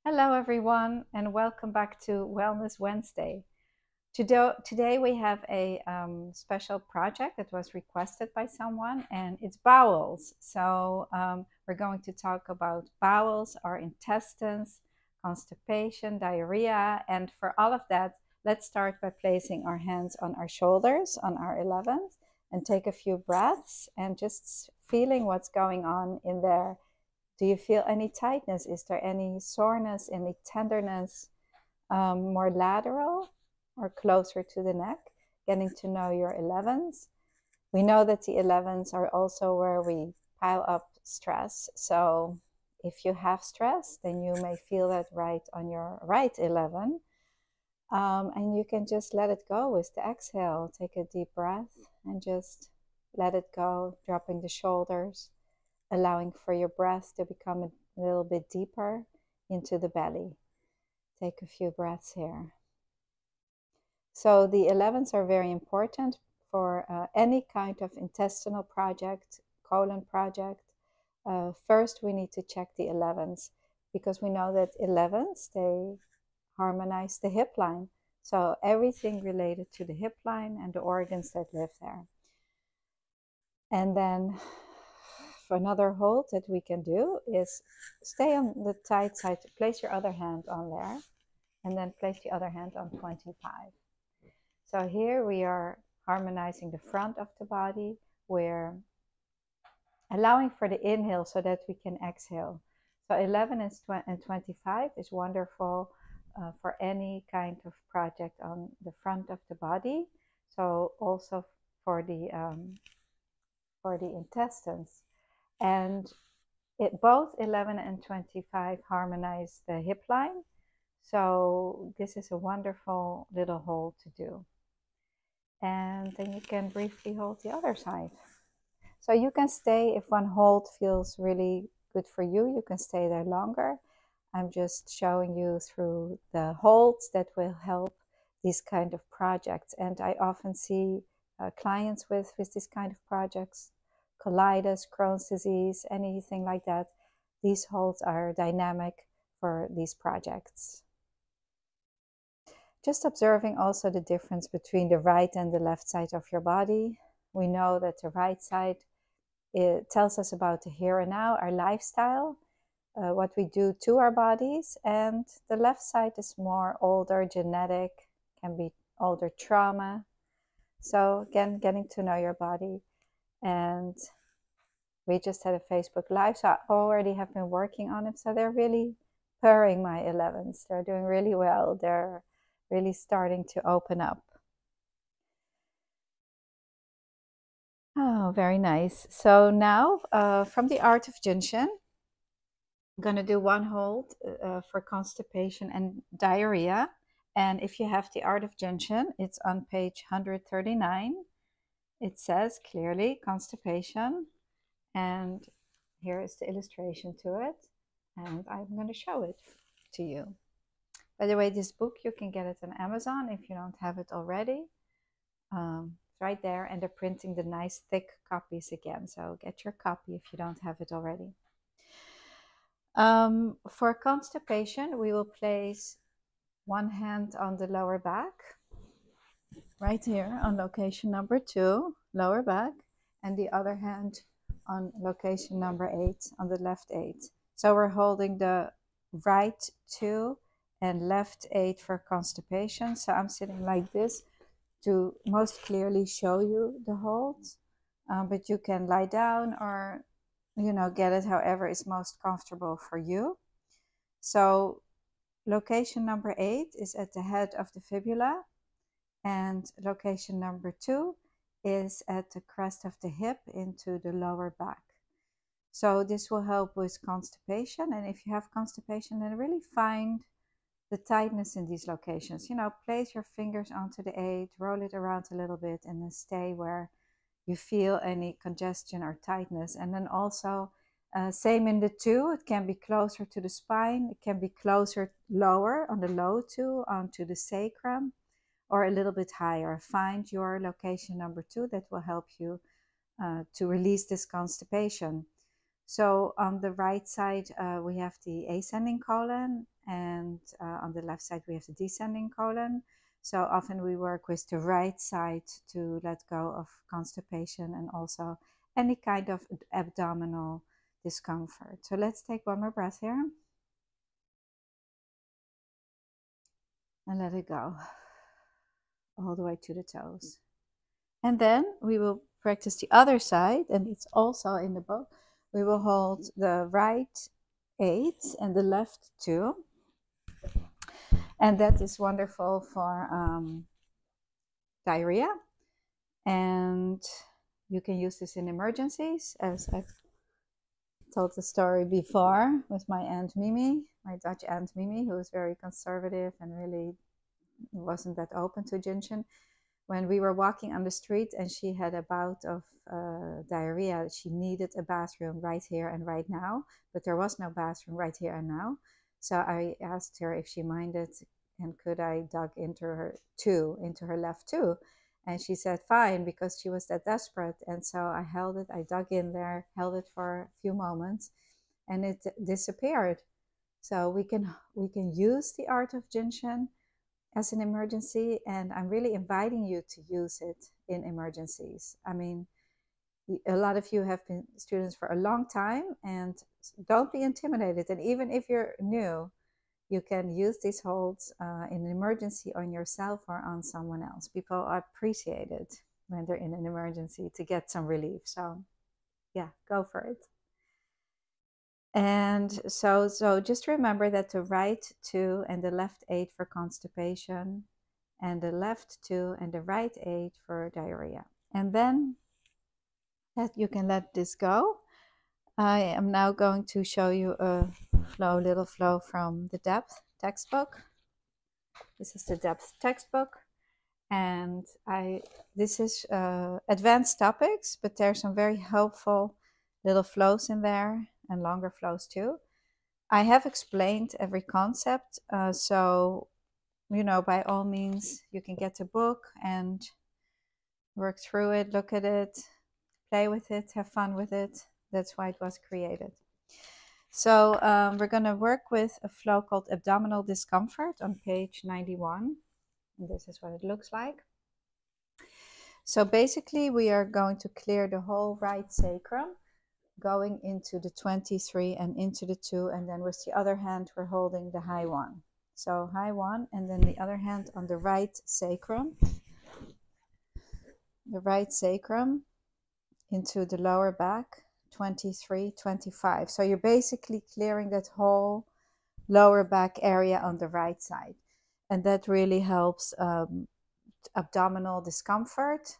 Hello, everyone, and welcome back to Wellness Wednesday. Today we have a special project that was requested by someone, and it's bowels. We're going to talk about bowels, our intestines, constipation, diarrhea, and for all of that, let's start by placing our hands on our shoulders, on our 11th, and take a few breaths and just feeling what's going on in there. Do you feel any tightness? Is there any soreness, any tenderness, more lateral or closer to the neck? Getting to know your 11s. We know that the 11s are also where we pile up stress. So if you have stress, then you may feel that right on your right 11. And you can just let it go with the exhale. Take a deep breath and just let it go, dropping the shoulders, allowing for your breath to become a little bit deeper into the belly. Take a few breaths here. So the 11s are very important for any kind of intestinal project, colon project. First, we need to check the 11s because we know that 11s, they harmonize the hip line. So everything related to the hip line and the organs that live there. And then another hold that we can do is stay on the tight side. Place your other hand on there and then place the other hand on 25. So here we are harmonizing the front of the body. We're allowing for the inhale so that we can exhale. So 11 and 25 is wonderful for any kind of project on the front of the body. So also for the intestines. And both 11 and 25 harmonize the hip line. So this is a wonderful little hold to do. And then you can briefly hold the other side. So you can stay, if one hold feels really good for you, you can stay there longer. I'm just showing you through the holds that will help these kind of projects. And I often see clients with this kind of projects, colitis, Crohn's disease, anything like that. These holds are dynamic for these projects. Just observing also the difference between the right and the left side of your body. We know that the right side, it tells us about the here and now, our lifestyle, what we do to our bodies, and the left side is more older, genetic, can be older trauma. So again, getting to know your body. And we just had a Facebook Live, so I already have been working on it. So they're really purring, my 11s. They're doing really well. They're really starting to open up. Oh, very nice. So now from the art of Jinshin, I'm going to do one hold for constipation and diarrhea. And if you have the art of Jinshin, it's on page 139. It says clearly constipation. And here is the illustration to it. And I'm going to show it to you. By the way, this book, you can get it on Amazon if you don't have it already. Right there, and they're printing the nice thick copies again. So get your copy if you don't have it already. For constipation, we will place one hand on the lower back, right here on location number 2, lower back, and the other hand on location number 8, on the left 8. So we're holding the right 2 and left 8 for constipation. So I'm sitting like this to most clearly show you the hold, but you can lie down or, get it however is most comfortable for you. So location number 8 is at the head of the fibula, and location number 2 is at the crest of the hip into the lower back. So this will help with constipation, and if you have constipation, then really find the tightness in these locations. Place your fingers onto the 8, roll it around a little bit, and then stay where you feel any congestion or tightness. And then also, same in the 2, it can be closer to the spine, it can be closer lower on the low 2 onto the sacrum, or a little bit higher. Find your location number 2 that will help you to release this constipation. So on the right side, we have the ascending colon, and on the left side, we have the descending colon. So often we work with the right side to let go of constipation and also any kind of abdominal discomfort. So let's take one more breath here and let it go all the way to the toes. And then we will practice the other side, and it's also in the book. We will hold the right 8 and the left 2. And that is wonderful for diarrhea. And you can use this in emergencies, as I've told the story before with my Aunt Mimi, my Dutch Aunt Mimi, who was very conservative and really wasn't that open to ginseng. When we were walking on the street and she had a bout of diarrhea, she needed a bathroom right here and right now, but there was no bathroom right here and now. So I asked her if she minded and could I dug into her left too. And she said fine, because she was that desperate. And so I held it, I dug in there, held it for a few moments, and it disappeared. So we can use the art of ginseng as an emergency, and I'm really inviting you to use it in emergencies. I mean, a lot of you have been students for a long time, and don't be intimidated. And even if you're new, you can use these holds in an emergency on yourself or on someone else. People appreciate it when they're in an emergency to get some relief. So yeah, go for it. And so just remember that the right 2 and the left 8 for constipation, and the left 2 and the right 8 for diarrhea. And then that you can let this go. I am now going to show you a little flow from the Depth textbook. This is the Depth textbook, and this is advanced topics, but there's some very helpful little flows in there, and longer flows too. I have explained every concept, so by all means, you can get the book and work through it, look at it, play with it, have fun with it. That's why it was created. So we're going to work with a flow called abdominal discomfort on page 91. And this is what it looks like. So basically, we are going to clear the whole right sacrum, going into the 23 and into the 2, and then with the other hand, we're holding the high 1. So high 1, and then the other hand on the right sacrum. The right sacrum into the lower back, 23, 25. So you're basically clearing that whole lower back area on the right side. And that really helps abdominal discomfort,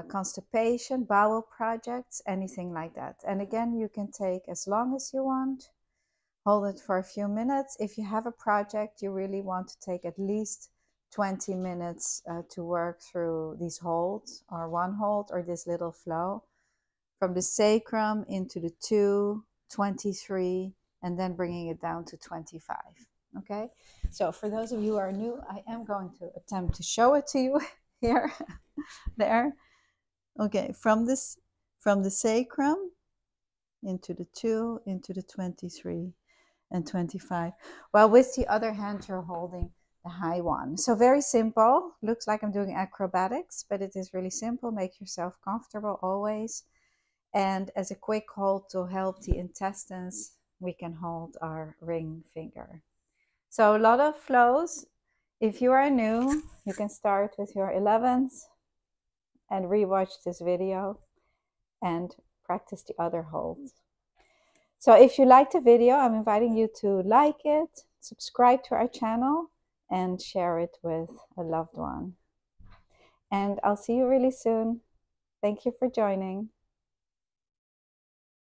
constipation, bowel projects, anything like that. And again, you can take as long as you want. Hold it for a few minutes. If you have a project, you really want to take at least 20 minutes to work through these holds, or one hold, or this little flow from the sacrum into the 2, 23, and then bringing it down to 25. Okay, so for those of you who are new, I am going to attempt to show it to you here, there. Okay, from the sacrum into the 2, into the 23 and 25, while with the other hand you're holding the high 1. So very simple. Looks like I'm doing acrobatics, but it is really simple. Make yourself comfortable always. And as a quick hold to help the intestines, we can hold our ring finger. So a lot of flows. If you are new, you can start with your 11s and rewatch this video and practice the other holds. So if you liked the video, I'm inviting you to like it, subscribe to our channel, and share it with a loved one. And I'll see you really soon. Thank you for joining.